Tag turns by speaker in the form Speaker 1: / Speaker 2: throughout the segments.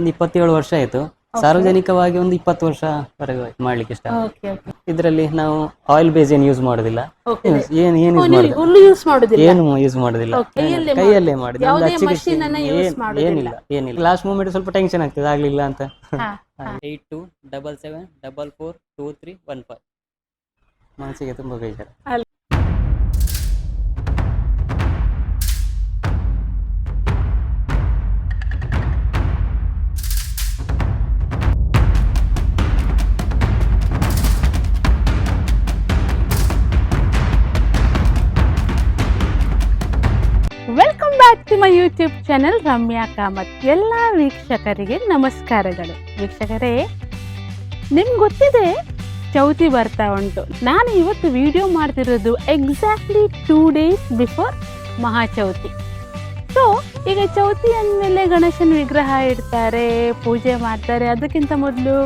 Speaker 1: ಒಂದು 27 ವರ್ಷ ಆಯ್ತು. ಸಾರ್ವಜನಿಕವಾಗಿ ಒಂದು 20 ವರ್ಷವರೆಗೆ ಮಾಡ್ಲಿಕ್ಕೆ ಇಷ್ಟ. ಇದರಲ್ಲಿ ನಾವು ಆಯಿಲ್ ಬೇಸ್ ಏನು ಯೂಸ್ ಮಾಡೋದಿಲ್ಲ, ಏನು ಯೂಸ್ ಮಾಡೋದಿಲ್ಲ, ಕೈಯಲ್ಲೇ ಮಾಡಿದ್ರೆ ಏನಿಲ್ಲ. ಲಾಸ್ಟ್ ಮೂಮೆಂಟ್ ಸ್ವಲ್ಪ ಟೆನ್ಷನ್ ಆಗ್ತದೆ, ಆಗ್ಲಿಲ್ಲ ಅಂತ. 8277442315 ಮನಸ್ಸಿಗೆ ತುಂಬಾ ಬೇಜಾರು.
Speaker 2: Welcome back to my YouTube channel Ramya Kamath. ಎಲ್ಲ ವೀಕ್ಷಕರಿಗೆ ನಮಸ್ಕಾರಗಳು. ವೀಕ್ಷಕರೇ, ನಿಮ್ಗೆ ಗೊತ್ತಿದೆ ಚೌತಿ ಬರ್ತಾ ಉಂಟು. ನಾನು ಇವತ್ತು ವಿಡಿಯೋ ಮಾಡ್ತಿರೋದು ಎಕ್ಸಾಕ್ಟ್ಲಿ 2 days ಬಿಫೋರ್ ಮಹಾಚೌತಿ. ಸೊ ಈಗ ಚೌತಿ ಅಂದಮೇಲೆ ಗಣೇಶನ ವಿಗ್ರಹ ಇಡ್ತಾರೆ, ಪೂಜೆ ಮಾಡ್ತಾರೆ. ಅದಕ್ಕಿಂತ ಮೊದಲು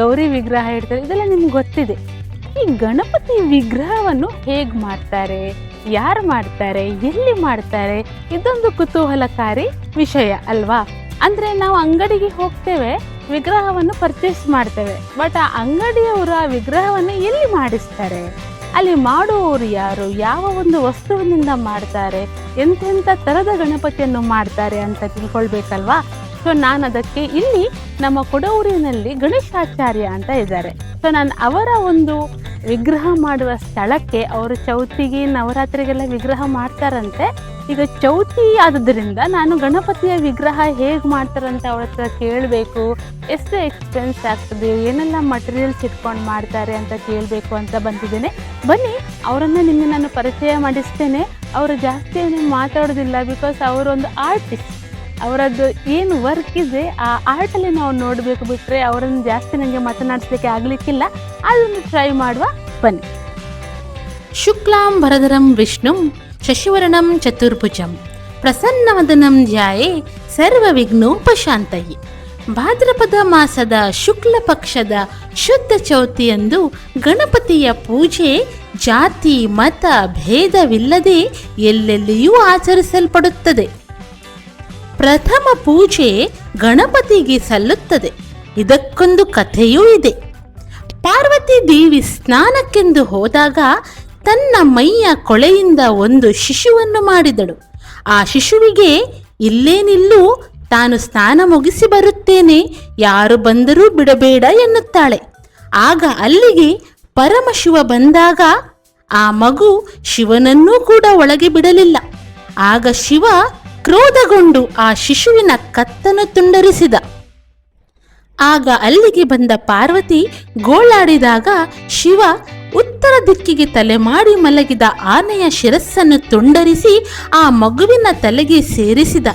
Speaker 2: ಗೌರಿ ವಿಗ್ರಹ ಇಡ್ತಾರೆ. ಇದೆಲ್ಲ ನಿಮ್ಗೆ ಗೊತ್ತಿದೆ. ಈ ಗಣಪತಿ ವಿಗ್ರಹವನ್ನು ಹೇಗೆ ಮಾಡ್ತಾರೆ, ಯಾರು ಮಾಡ್ತಾರೆ, ಎಲ್ಲಿ ಮಾಡ್ತಾರೆ, ಇದೊಂದು ಕುತೂಹಲಕಾರಿ ವಿಷಯ ಅಲ್ವಾ? ಅಂದರೆ ನಾವು ಅಂಗಡಿಗೆ ಹೋಗ್ತೇವೆ, ವಿಗ್ರಹವನ್ನು ಪರ್ಚೇಸ್ ಮಾಡ್ತೇವೆ. ಬಟ್ ಆ ಅಂಗಡಿಯವರು ಆ ವಿಗ್ರಹವನ್ನು ಎಲ್ಲಿ ಮಾಡಿಸ್ತಾರೆ, ಅಲ್ಲಿ ಮಾಡುವವರು ಯಾರು, ಯಾವ ಒಂದು ವಸ್ತುವಿನಿಂದ ಮಾಡ್ತಾರೆ, ಎಂತೆಂಥ ಥರದ ಗಣಪತಿಯನ್ನು ಮಾಡ್ತಾರೆ ಅಂತ ತಿಳ್ಕೊಳ್ಬೇಕಲ್ವಾ? ಸೊ ನಾನು ಅದಕ್ಕೆ ಇಲ್ಲಿ ನಮ್ಮ ಕೊಡವೂರಿನಲ್ಲಿ ಗಣೇಶಾಚಾರ್ಯ ಅಂತ ಇದ್ದಾರೆ. ಸೊ ನಾನು ಅವರ ಒಂದು ವಿಗ್ರಹ ಮಾಡುವ ಸ್ಥಳಕ್ಕೆ, ಅವರು ಚೌತಿಗೆ ನವರಾತ್ರಿಗೆಲ್ಲ ವಿಗ್ರಹ ಮಾಡ್ತಾರಂತೆ. ಈಗ ಚೌತಿ ಆದುದರಿಂದ ನಾನು ಗಣಪತಿಯ ವಿಗ್ರಹ ಹೇಗೆ ಮಾಡ್ತಾರಂತ ಅವ್ರ ಹತ್ರ ಕೇಳಬೇಕು, ಎಷ್ಟು ಎಕ್ಸ್ಪೆನ್ಸ್ ಆಗ್ತದೆ, ಏನೆಲ್ಲ ಮಟೀರಿಯಲ್ಸ್ ಇಟ್ಕೊಂಡು ಮಾಡ್ತಾರೆ ಅಂತ ಕೇಳಬೇಕು ಅಂತ ಬಂದಿದ್ದೇನೆ. ಬನ್ನಿ, ಅವರನ್ನು ನಿಮಗೆ ನಾನು ಪರಿಚಯ ಮಾಡಿಸ್ತೇನೆ. ಅವರು ಜಾಸ್ತಿ ಏನು ಮಾತಾಡೋದಿಲ್ಲ, ಬಿಕಾಸ್ ಅವರೊಂದು ಆರ್ಟಿಸ್ಟ್. ಅವರದ್ದು ಏನು ವರ್ಕ್ ಇದೆ ಆ ಆರ್ಟಲ್ಲಿ ನಾವು ನೋಡಬೇಕು, ಬಿಟ್ಟರೆ ಅವರನ್ನು ಜಾಸ್ತಿ ನನಗೆ ಮಾತನಾಡಿಸ್ಲಿಕ್ಕೆ ಆಗಲಿಕ್ಕಿಲ್ಲ. ಅದನ್ನು ಟ್ರೈ ಮಾಡುವ, ಬನ್ನಿ.
Speaker 3: ಶುಕ್ಲಾಂ ಭರಧರಂ ವಿಷ್ಣುಂ ಶಶಿವರ್ಣಂ ಚತುರ್ಭುಜಂ ಪ್ರಸನ್ನವದನಂ ಧ್ಯಾಯೇ ಸರ್ವ ವಿಘ್ನೋಪಶಾಂತಯೇ. ಭಾದ್ರಪದ ಮಾಸದ ಶುಕ್ಲ ಪಕ್ಷದ ಶುದ್ಧ ಚೌತಿಯಂದು ಗಣಪತಿಯ ಪೂಜೆ ಜಾತಿ ಮತ ಭೇದವಿಲ್ಲದೆ ಎಲ್ಲೆಲ್ಲಿಯೂ ಆಚರಿಸಲ್ಪಡುತ್ತದೆ. ಪ್ರಥಮ ಪೂಜೆ ಗಣಪತಿಗೆ ಸಲ್ಲುತ್ತದೆ. ಇದಕ್ಕೊಂದು ಕಥೆಯೂ ಇದೆ. ಪಾರ್ವತಿ ದೇವಿ ಸ್ನಾನಕ್ಕೆಂದು ಹೋದಾಗ ತನ್ನ ಮೈಯ ಕೊಳೆಯಿಂದ ಒಂದು ಶಿಶುವನ್ನು ಮಾಡಿದಳು. ಆ ಶಿಶುವಿಗೆ ಇಲ್ಲೇ ನಿಲ್ಲು, ತಾನು ಸ್ನಾನ ಮುಗಿಸಿ ಬರುತ್ತೇನೆ, ಯಾರು ಬಂದರೂ ಬಿಡಬೇಡ ಎನ್ನುತ್ತಾಳೆ. ಆಗ ಅಲ್ಲಿಗೆ ಪರಮಶಿವ ಬಂದಾಗ ಆ ಮಗು ಶಿವನನ್ನೂ ಕೂಡ ಒಳಗೆ ಬಿಡಲಿಲ್ಲ. ಆಗ ಶಿವ ಕ್ರೋಧಗೊಂಡು ಆ ಶಿಶುವಿನ ಕತ್ತನ್ನು ತುಂಡರಿಸಿದ. ಆಗ ಅಲ್ಲಿಗೆ ಬಂದ ಪಾರ್ವತಿ ಗೋಳಾಡಿದಾಗ ಶಿವ ಉತ್ತರ ದಿಕ್ಕಿಗೆ ತಲೆ ಮಾಡಿ ಮಲಗಿದ ಆನೆಯ ಶಿರಸ್ಸನ್ನು ತುಂಡರಿಸಿ ಆ ಮಗುವಿನ ತಲೆಗೆ ಸೇರಿಸಿದ.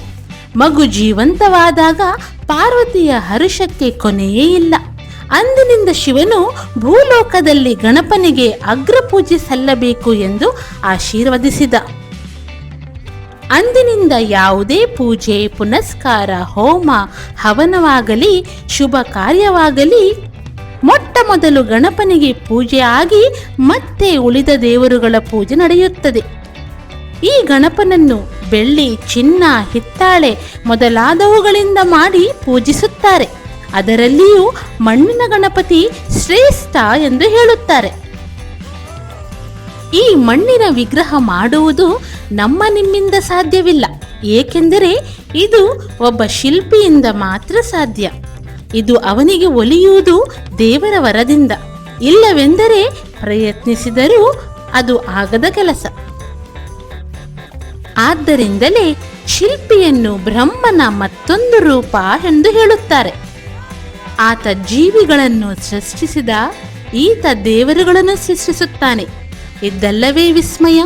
Speaker 3: ಮಗು ಜೀವಂತವಾದಾಗ ಪಾರ್ವತಿಯ ಹರುಷಕ್ಕೆ ಕೊನೆಯೇ ಇಲ್ಲ. ಅಂದಿನಿಂದ ಶಿವನು ಭೂಲೋಕದಲ್ಲಿ ಗಣಪನಿಗೆ ಅಗ್ರಪೂಜೆ ಸಲ್ಲಬೇಕು ಎಂದು ಆಶೀರ್ವದಿಸಿದ. ಅಂದಿನಿಂದ ಯಾವುದೇ ಪೂಜೆ ಪುನಸ್ಕಾರ, ಹೋಮ ಹವನವಾಗಲಿ ಶುಭ ಕಾರ್ಯವಾಗಲಿ ಮೊಟ್ಟ ಮೊದಲು ಗಣಪನಿಗೆ ಪೂಜೆ ಆಗಿ ಮತ್ತೆ ಉಳಿದ ದೇವರುಗಳ ಪೂಜೆ ನಡೆಯುತ್ತದೆ. ಈ ಗಣಪನನ್ನು ಬೆಳ್ಳಿ, ಚಿನ್ನ, ಹಿತ್ತಾಳೆ ಮೊದಲಾದವುಗಳಿಂದ ಮಾಡಿ ಪೂಜಿಸುತ್ತಾರೆ. ಅದರಲ್ಲಿಯೂ ಮಣ್ಣಿನ ಗಣಪತಿ ಶ್ರೇಷ್ಠ ಎಂದು ಹೇಳುತ್ತಾರೆ. ಈ ಮಣ್ಣಿನ ವಿಗ್ರಹ ಮಾಡುವುದು ನಮ್ಮ ನಿಮ್ಮಿಂದ ಸಾಧ್ಯವಿಲ್ಲ. ಏಕೆಂದರೆ ಇದು ಒಬ್ಬ ಶಿಲ್ಪಿಯಿಂದ ಮಾತ್ರ ಸಾಧ್ಯ. ಇದು ಅವನಿಗೆ ಒಲಿಯುವುದು ದೇವರ ವರದಿಂದ. ಇಲ್ಲವೆಂದರೆ ಪ್ರಯತ್ನಿಸಿದರೂ ಅದು ಆಗದ ಕೆಲಸ. ಆದ್ದರಿಂದಲೇ ಶಿಲ್ಪಿಯನ್ನು ಬ್ರಹ್ಮನ ಮತ್ತೊಂದು ರೂಪ ಎಂದು ಹೇಳುತ್ತಾರೆ. ಆತ ಜೀವಿಗಳನ್ನು ಸೃಷ್ಟಿಸಿದ, ಈತ ದೇವರುಗಳನ್ನು ಸೃಷ್ಟಿಸುತ್ತಾನೆ. ಇದಲ್ಲವೇ ವಿಸ್ಮಯ?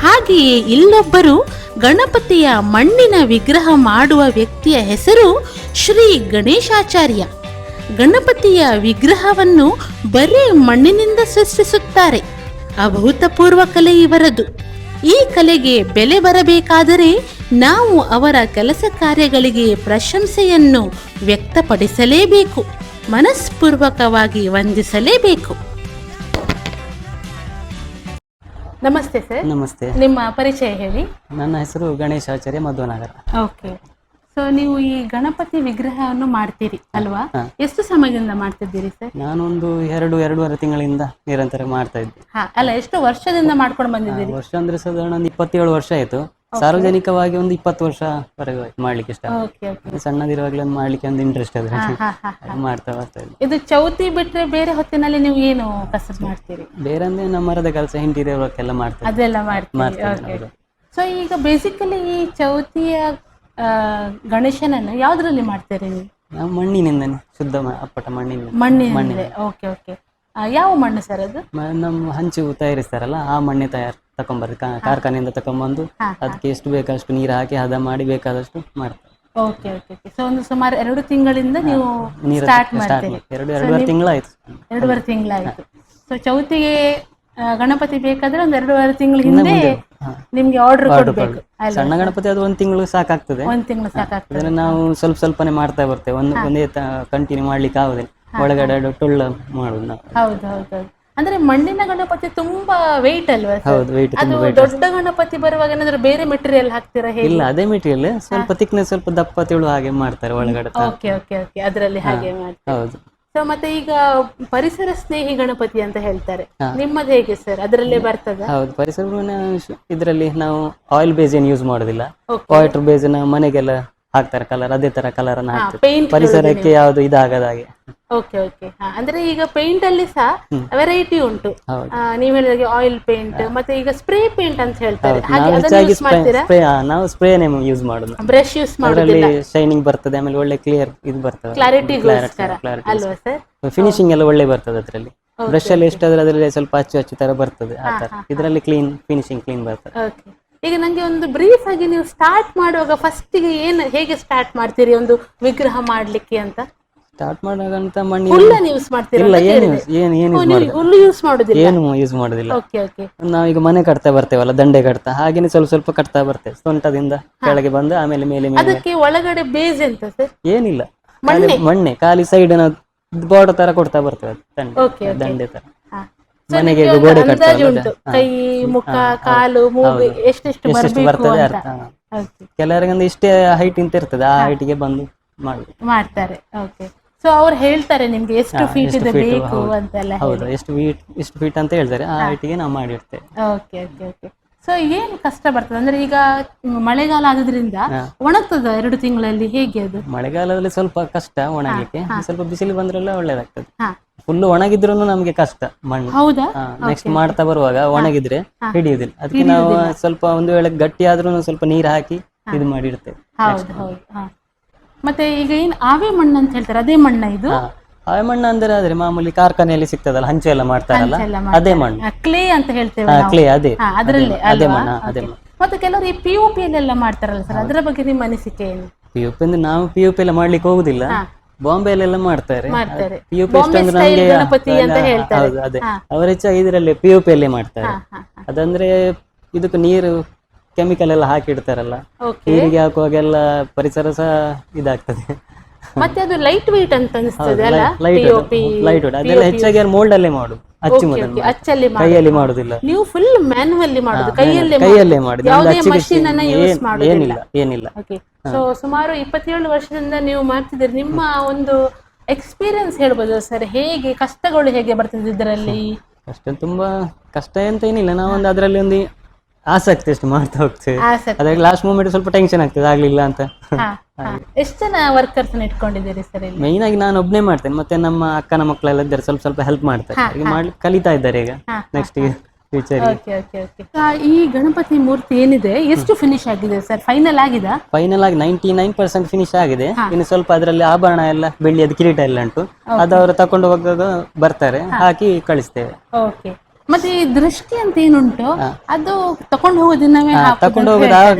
Speaker 3: ಹಾಗೆಯೇ ಇಲ್ಲೊಬ್ಬರು ಗಣಪತಿಯ ಮಣ್ಣಿನ ವಿಗ್ರಹ ಮಾಡುವ ವ್ಯಕ್ತಿಯ ಹೆಸರು ಶ್ರೀ ಗಣೇಶಾಚಾರ್ಯ. ಗಣಪತಿಯ ವಿಗ್ರಹವನ್ನು ಬರೀ ಮಣ್ಣಿನಿಂದ ಸೃಷ್ಟಿಸುತ್ತಾರೆ. ಅಭೂತಪೂರ್ವ ಕಲೆ ಇವರದು. ಈ ಕಲೆಗೆ ಬೆಲೆ ಬರಬೇಕಾದರೆ ನಾವು ಅವರ ಕೆಲಸ ಕಾರ್ಯಗಳಿಗೆ ಪ್ರಶಂಸೆಯನ್ನು ವ್ಯಕ್ತಪಡಿಸಲೇಬೇಕು, ಮನಸ್ಪೂರ್ವಕವಾಗಿ ವಂದಿಸಲೇಬೇಕು.
Speaker 2: ನಮಸ್ತೆ ಸರ್.
Speaker 1: ನಮಸ್ತೆ.
Speaker 2: ನಿಮ್ಮ ಪರಿಚಯ ಹೇಳಿ.
Speaker 1: ನನ್ನ ಹೆಸರು ಗಣೇಶಾಚಾರ್ಯ, ಮಧ್ವನಗರ.
Speaker 2: ಓಕೆ. ಸೊ ನೀವು ಈ ಗಣಪತಿ ವಿಗ್ರಹವನ್ನು ಮಾಡ್ತೀರಿ ಅಲ್ವಾ? ಎಷ್ಟು ಸಮಯದಿಂದ ಮಾಡ್ತಿದ್ದೀರಿ ಸರ್?
Speaker 1: ನಾನೊಂದು 2-2.5 ತಿಂಗಳಿಂದ ನಿರಂತರ ಮಾಡ್ತಾ ಇದ್ದೆ.
Speaker 2: ಅಲ್ಲ, ಎಷ್ಟು ವರ್ಷದಿಂದ ಮಾಡ್ಕೊಂಡು ಬಂದಿದ್ದೀರಿ?
Speaker 1: ವರ್ಷ ಅಂದ್ರೆ ಸಾಧಾರಣ ಒಂದು 27 ವರ್ಷ ಆಯ್ತು. ಸಾರ್ವಜನಿಕವಾಗಿ ಒಂದು 20 ವರ್ಷವರೆಗೆ ಮಾಡ್ಲಿಕ್ಕೆ ಇಷ್ಟ. ಸಣ್ಣದಿರುವಾಗಲೇ ಮಾಡ್ಲಿಕ್ಕೆ ಒಂದು ಇಂಟ್ರೆಸ್ಟ್ ಅದ, ಮಾಡ್ತಾ ಬರ್ತಾ ಇದ್ದೆ.
Speaker 2: ಇದು ಚೌತಿ ಬಿಟ್ರೆ ಬೇರೆ ಹೊತ್ತಿನಲ್ಲಿ ನೀವು ಏನು ಕಸಬ್ ಮಾಡ್ತೀರಿ?
Speaker 1: ಬೇರೆ ಅಂದ್ರೆ ನಮ್ಮ ಮರದ ಕೆಲಸ, ಇಂಟೀರಿಯರ್ ವರ್ಕ್ ಎಲ್ಲ ಮಾಡ್ತೇವೆ.
Speaker 2: ಅದೆಲ್ಲ ಮಾಡ್ತೀವಿ. ಸೊ ಈಗ ಬೇಸಿಕಲಿ ಈ ಚೌತಿಯ ಗಣೇಶನನ್ನು ಯಾವ್ದ್ರಲ್ಲಿ ಮಾಡ್ತೀರಿ ನೀವು?
Speaker 1: ನಾವು ಮಣ್ಣಿನಿಂದನೇ, ಶುದ್ಧ ಅಪ್ಪಟ
Speaker 2: ಮಣ್ಣಿನಿಂದ. Okay okay. ಯಾವ ಮಣ್ಣು ಸರ್ ಅದು?
Speaker 1: ನಮ್ಮ ಹಂಚು ತಯಾರಿಸ್ತಾರಲ್ಲ ಆ ಮಣ್ಣೆ ತಕೊಂಬರ್ದು ಕಾರ್ಖಾನೆಯಿಂದ ತಕೊಂಡ್ಬಂದು ಅದಕ್ಕೆ ಎಷ್ಟು ಬೇಕಷ್ಟು ನೀರು ಹಾಕಿ ಹದ ಮಾಡಿ ಬೇಕಾದಷ್ಟು ಮಾಡ್ತಾರೆ.
Speaker 2: Okay okay okay. ಸೊ ಒಂದು ಸುಮಾರು 2 ತಿಂಗಳಿಂದ ನೀವು ಸ್ಟಾರ್ಟ್ ಮಾಡ್ತೀರಿ?
Speaker 1: 2.5 ತಿಂಗಳಾಯ್ತು.
Speaker 2: 2.5 ತಿಂಗಳಾಯ್ತು. ಸೊ ಚೌತಿಗೆ ಗಣಪತಿ ಬೇಕಾದ್ರೆ ಒಂದು 2.5 ತಿಂಗಳ ಹಿಂದೆ ನಿಮ್ಗೆ ಆರ್ಡರ್ ಕೊಡಬೇಕು.
Speaker 1: ಸಣ್ಣ ಗಣಪತಿ ಅದು 1 ತಿಂಗಳು ಸಾಕಾಗ್ತದೆ.
Speaker 2: 1 ತಿಂಗಳು ಸಾಕಾಗ್ತದೆ.
Speaker 1: ಅದನ್ನ ನಾವು ಸ್ವಲ್ಪನೇ ಮಾಡ್ತಾ ಬರ್ತೇವೆ. ಒಂದೇ ಕಂಟಿನ್ಯೂ ಮಾಡ್ಲಿಕ್ಕೆ ಆಗುದಿಲ್ಲ. ಒಳಗಡೆ ಟೊಳ್ಳ ಮಾಡುದು ನಾವು.
Speaker 2: ಹೌದು ಹೌದು. ಅಂದ್ರೆ ಮಣ್ಣಿನ ಗಣಪತಿ ತುಂಬಾ ವೆಯ್ಟ್ ಅಲ್ವಾ?
Speaker 1: ಹೌದು, ವೆಯ್ಟ್.
Speaker 2: ಅದು ದೊಡ್ಡ ಗಣಪತಿ ಬರುವಾಗ ಏನಾದ್ರು ಬೇರೆ ಮೆಟೀರಿಯಲ್ ಹಾಕ್ತೀರಾ?
Speaker 1: ಇಲ್ಲ, ಅದೇ ಮೆಟೀರಿಯಲ್, ಸ್ವಲ್ಪ ತಿಕ್ನೆಸ್, ಸ್ವಲ್ಪ ದಪ್ಪ ತಿಳು ಹಾಗೆ ಮಾಡ್ತಾರೆ ಒಳಗಡೆ.
Speaker 2: Okay okay okay. ಅದರಲ್ಲಿ ಹಾಗೆ ಮಾಡ್ತಾರೆ.
Speaker 1: ಹೌದು.
Speaker 2: ಸೊ ಮತ್ತೆ ಈಗ ಪರಿಸರ ಸ್ನೇಹಿ ಗಣಪತಿ ಅಂತ ಹೇಳ್ತಾರೆ, ನಿಮ್ಮದು ಹೇಗೆ ಸರ್? ಅದರಲ್ಲೇ ಬರ್ತದ?
Speaker 1: ಹೌದು, ಪರಿಸರ ಇದರಲ್ಲಿ ನಾವು ಆಯಿಲ್ ಬೇಸ್ ಏನು ಯೂಸ್ ಮಾಡೋದಿಲ್ಲ. ವಾಟರ್ ಬೇಸ್ ಮನೆಗೆಲ್ಲ ಹಾಕ್ತಾರೆ ಕಲರ್, ಅದೇ ತರ ಕಲರ್ ಅನ್ನ ಹಾಕ್ತಾರೆ. ಪರಿಸರಕ್ಕೆ ಯಾವ್ದು ಇದಾಗದ ಹಾಗೆ.
Speaker 2: Okay okay. ಅಂದ್ರೆ ಈಗ ಪೇಂಟ್ ಅಲ್ಲಿ ಸಹ ವೆರೈಟಿ ಉಂಟು. ನೀವ್ ಹೇಳಿದಾಗೆ ಆಯಿಲ್ ಪೇಂಟ್, ಮತ್ತೆ ಈಗ ಸ್ಪ್ರೇ ಪೇಂಟ್ ಅಂತ ಹೇಳ್ತಾರೆ.
Speaker 1: ನಾವು ಸ್ಪ್ರೇನೇ ಯೂಸ್ ಮಾಡೋದು,
Speaker 2: ಬ್ರಷ್ ಯೂಸ್ ಮಾಡೋದಿಲ್ಲ.
Speaker 1: ಶೈನಿಂಗ್ ಬರ್ತದೆ, ಆಮೇಲೆ ಒಳ್ಳೆ ಕ್ಲಿಯರ್ ಇದು ಬರ್ತದೆ,
Speaker 2: ಕ್ಲಾರಿಟಿ ಅಲ್ವಾ ಸರ್?
Speaker 1: ಫಿನಿಶಿಂಗ್ ಎಲ್ಲ ಒಳ್ಳೆ ಬರ್ತದೆ ಅದರಲ್ಲಿ. ಬ್ರಷ್ ಅಲ್ಲಿ ಎಷ್ಟಾದ್ರೆ ಅದರಲ್ಲಿ ಸ್ವಲ್ಪ ಅಚ್ಚು ತರ ಬರ್ತದೆ ಆ ತರ. ಇದರಲ್ಲಿ ಕ್ಲೀನ್ ಫಿನಿಶಿಂಗ್ ಕ್ಲೀನ್ ಬರ್ತದೆ.
Speaker 2: ಈಗ ನಂಗೆ ಒಂದು ಬ್ರೀಫ್ ಆಗಿ ನೀವು ಸ್ಟಾರ್ಟ್ ಮಾಡುವಾಗ ಫಸ್ಟಿಗೆ ಹೇಗೆ ಸ್ಟಾರ್ಟ್ ಮಾಡ್ತೀರಿ ಒಂದು ವಿಗ್ರಹ ಮಾಡ್ಲಿಕ್ಕೆ ಅಂತ?
Speaker 1: ಸ್ಟಾರ್ಟ್ ಮಾಡುವಾಗ ಮಣ್ಣು
Speaker 2: ಯೂಸ್ ಮಾಡ್ತೀರಾ?
Speaker 1: ಇಲ್ಲ, ಹುಲ್ಲು
Speaker 2: ಯೂಸ್ ಮಾಡೋದಿಲ್ಲ,
Speaker 1: ಏನು ಯೂಸ್ ಮಾಡೋದಿಲ್ಲ.
Speaker 2: Okay okay.
Speaker 1: ನಾವೀಗ ಮನೆ ಕಟ್ತಾ ಬರ್ತೇವಲ್ಲ, ದಂಡೆ ಕಟ್ತಾ, ಹಾಗೇನೆ ಸ್ವಲ್ಪ ಕಟ್ತಾ ಬರ್ತೇವೆ. ಸೊಂಟದಿಂದ ಕೆಳಗೆ ಬಂದು ಆಮೇಲೆ ಮೇಲೆ.
Speaker 2: ಅದಕ್ಕೆ ಒಳಗಡೆ ಬೇಸ್ ಎಂತ ಸರ್?
Speaker 1: ಏನಿಲ್ಲ, ಮಣ್ಣೆ ಖಾಲಿ ಸೈಡ್ ಬಾರ್ಡರ್ ತರ ಕೊಡ್ತಾ ಬರ್ತೇವೆ, ದಂಡೆ ತರ. ಮನೆಗೆ ಗೋಡೆ
Speaker 2: ಉಂಟು, ಕೈ, ಮುಖ, ಕಾಲು, ಮೂಗು ಎಷ್ಟೆಷ್ಟು ಬರ್ತದೆ
Speaker 1: ಅರ್ಥ. ಕೆಲವರಿಗೆ ಇಷ್ಟೇ ಹೈಟ್ ಇಂತ ಇರ್ತದೆ, ಆ ಹೈಟ್ಗೆ ಬಂದು
Speaker 2: ಮಾಡ್ತಾರೆ. ಓಕೆ. ಸೊ ಅವ್ರು ಹೇಳ್ತಾರೆ ನಿಮ್ಗೆ ಎಷ್ಟು ಫೀಟ್ ಇದೆ ಬೇಕು ಅಂತೆಲ್ಲ?
Speaker 1: ಹೌದು, ಎಷ್ಟು ಫೀಟ್ ಅಂತ ಹೇಳ್ತಾರೆ, ಆ ಹೈಟ್ಗೆ ನಾವು ಮಾಡಿರ್ತೇವೆ.
Speaker 2: Okay okay okay. ಸೊ ಏನು ಕಷ್ಟ ಬರ್ತದೆ ಅಂದ್ರೆ ಈಗ ಮಳೆಗಾಲ ಆದ್ರಿಂದ ಒಣಗ್ತದ 2 ತಿಂಗಳಲ್ಲಿ, ಹೇಗೆ ಅದು?
Speaker 1: ಮಳೆಗಾಲದಲ್ಲಿ ಸ್ವಲ್ಪ ಕಷ್ಟ ಒಣಗಲಿಕ್ಕೆ, ಸ್ವಲ್ಪ ಬಿಸಿಲು ಬಂದ್ರೆಲ್ಲ ಒಳ್ಳೇದಾಗ್ತದೆ. ಫುಲ್ ಒಣಗಿದ್ರು ನಮ್ಗೆ ಕಷ್ಟ ಮಣ್ಣು.
Speaker 2: ಹೌದಾ?
Speaker 1: ನೆಕ್ಸ್ಟ್ ಮಾಡ್ತಾ ಬರುವಾಗ ಒಣಗಿದ್ರೆ ಹಿಡಿಯುದಿಲ್ಲ. ಅದಕ್ಕೆ ನಾವು ಸ್ವಲ್ಪ ಒಂದು ವೇಳೆ ಗಟ್ಟಿ ಆದ್ರೂ ಸ್ವಲ್ಪ ನೀರು ಹಾಕಿ ಇದು ಮಾಡಿರ್ತೇವೆ.
Speaker 2: ಹೌದು ಹೌದು. ಮತ್ತೆ ಈಗ ಏನ್ ಆವೆ ಮಣ್ಣು ಅಂತ ಹೇಳ್ತಾರೆ, ಅದೇ ಮಣ್ಣ ಇದು?
Speaker 1: ಆವೆ ಮಣ್ಣು ಆದ್ರೆ ಮಾಮೂಲಿ ಕಾರ್ಖಾನೆಯಲ್ಲಿ ಸಿಗ್ತದಲ್ಲ, ಹಂಚು ಎಲ್ಲ ಮಾಡ್ತಾರಲ್ಲ, ಅದೇ ಮಣ್ಣು.
Speaker 2: ಕ್ಲೇ ಅಂತ ಹೇಳ್ತೇವೆ.
Speaker 1: ಕ್ಲೇ, ಅದೇ
Speaker 2: ಅದೇ
Speaker 1: ಮಣ್ಣು, ಅದೇ ಮಣ್ಣು.
Speaker 2: ಮತ್ತೆ ಕೆಲವರು ಈ POP ಎಲ್ಲ ಮಾಡ್ತಾರಲ್ಲ ಸರ್, ಅದರ ಬಗ್ಗೆ ನಿಮ್ಮ ಅನಿಸಿಕೆ ಏನು?
Speaker 1: POP ಅಂದ್ರೆ ನಾವು POP ಎಲ್ಲ ಮಾಡ್ಲಿಕ್ಕೆ ಹೋಗುದಿಲ್ಲ, ಬಾಂಬೆಲೆಲ್ಲ ಮಾಡ್ತಾರೆ. POP ಹೌದು, ಅದೇ ಅವರು ಹೆಚ್ಚಾಗಿ ಇದರಲ್ಲಿ POP ಅಲ್ಲೇ ಮಾಡ್ತಾರೆ. ಅದಂದ್ರೆ ಇದಕ್ಕೆ ನೀರು ಕೆಮಿಕಲ್ ಎಲ್ಲ ಹಾಕಿಡ್ತಾರಲ್ಲ, ನೀರಿಗೆ ಹಾಕುವಾಗೆಲ್ಲ ಪರಿಸರ ಸಹ ಇದಾಗ್ತದೆ.
Speaker 2: ಮತ್ತೆ ಅದು ಲೈಟ್ ವೇಟ್ ಅಂತ ಅನಿಸ್ತದೆ ಅಲ್ಲ?
Speaker 1: ಲೈಟ್ ವೇಟ್ ಅದೆಲ್ಲ ಹೆಚ್ಚಾಗಿ ಮೋಲ್ಡ್ ಅಲ್ಲೇ ಮಾಡುದು, ಕೈಯಲ್ಲಿ ಮಾಡುದಿಲ್ಲ.
Speaker 2: ನೀವು ಫುಲ್ ಮ್ಯಾನ್ಯುವಲ್ಲಿ ಮಾಡುದು,
Speaker 1: ಕೈಯಲ್ಲೇ ಮಾಡುದು, ಏನಿಲ್ಲ.
Speaker 2: ಸೊ ಸುಮಾರು 27 ವರ್ಷದಿಂದ ನೀವು ಮಾಡ್ತಿದ್ದೀರಿ. ನಿಮ್ಮ ಒಂದು ಎಕ್ಸ್ಪೀರಿಯನ್ಸ್ ಹೇಳ್ಬೋದು ಸರ್, ಹೇಗೆ ಕಷ್ಟಗಳು ಹೇಗೆ ಬರ್ತದೆ ಇದರಲ್ಲಿ?
Speaker 1: ಕಷ್ಟ ತುಂಬಾ ಕಷ್ಟ ಅಂತ ಏನಿಲ್ಲ, ನಾವೊಂದು ಅದರಲ್ಲಿ ಒಂದು ಆಸಕ್ತಿ ಅಷ್ಟು ಮಾಡ್ತಾ ಹೋಗ್ತೇವೆ. ಅದ್ರಲ್ಲಿ ಲಾಸ್ಟ್ ಮೂಮೆಂಟ್ ಸ್ವಲ್ಪ ಟೆನ್ಷನ್ ಆಗ್ತದೆ, ಆಗ್ಲಿಲ್ಲ ಅಂತ.
Speaker 2: ಎಷ್ಟು ಜನ ವರ್ಕರ್ಸ್ ಇಟ್ಕೊಂಡಿದ್ದೀರಿ ಸರ್?
Speaker 1: ಮೈನ್ ಆಗಿ ನಾನು ಒಬ್ನೇ ಮಾಡ್ತೇನೆ, ಮತ್ತೆ ನಮ್ಮ ಅಕ್ಕನ ಮಕ್ಕಳೆಲ್ಲ ಇದ್ದಾರೆ, ಸ್ವಲ್ಪ ಹೆಲ್ಪ್ ಮಾಡ್ತಾರೆ. ಕಲಿತಾ ಇದ್ದಾರೆ ಈಗ ನೆಕ್ಸ್ಟ್ ಫ್ಯೂಚರ್.
Speaker 2: ಈ ಗಣಪತಿ ಮೂರ್ತಿ ಏನಿದೆ ಎಷ್ಟು ಫಿನಿಶ್ ಆಗಿದೆ ಸರ್? ಫೈನಲ್ ಆಗಿದೆ?
Speaker 1: ಫೈನಲ್ ಆಗಿ 99% ಫಿನಿಶ್ ಆಗಿದೆ. ಇನ್ನು ಸ್ವಲ್ಪ ಅದರಲ್ಲಿ ಆಭರಣ ಎಲ್ಲ, ಬೆಳ್ಳಿಯದ ಕಿರೀಟ ಎಲ್ಲ ಉಂಟು, ಅದು ಅವರು ತಕೊಂಡು ಹೋಗುವಾಗ ಬರ್ತಾರೆ, ಹಾಕಿ ಕಳಿಸ್ತೇವೆ.
Speaker 2: ಓಕೆ. ಮತ್ತೆ ಈ ದೃಷ್ಟಿ ಅಂತ ಏನುಂಟು, ಅದು ತಕೊಂಡು ಹೋಗೋದಿನವೇ
Speaker 1: ತಕೊಂಡು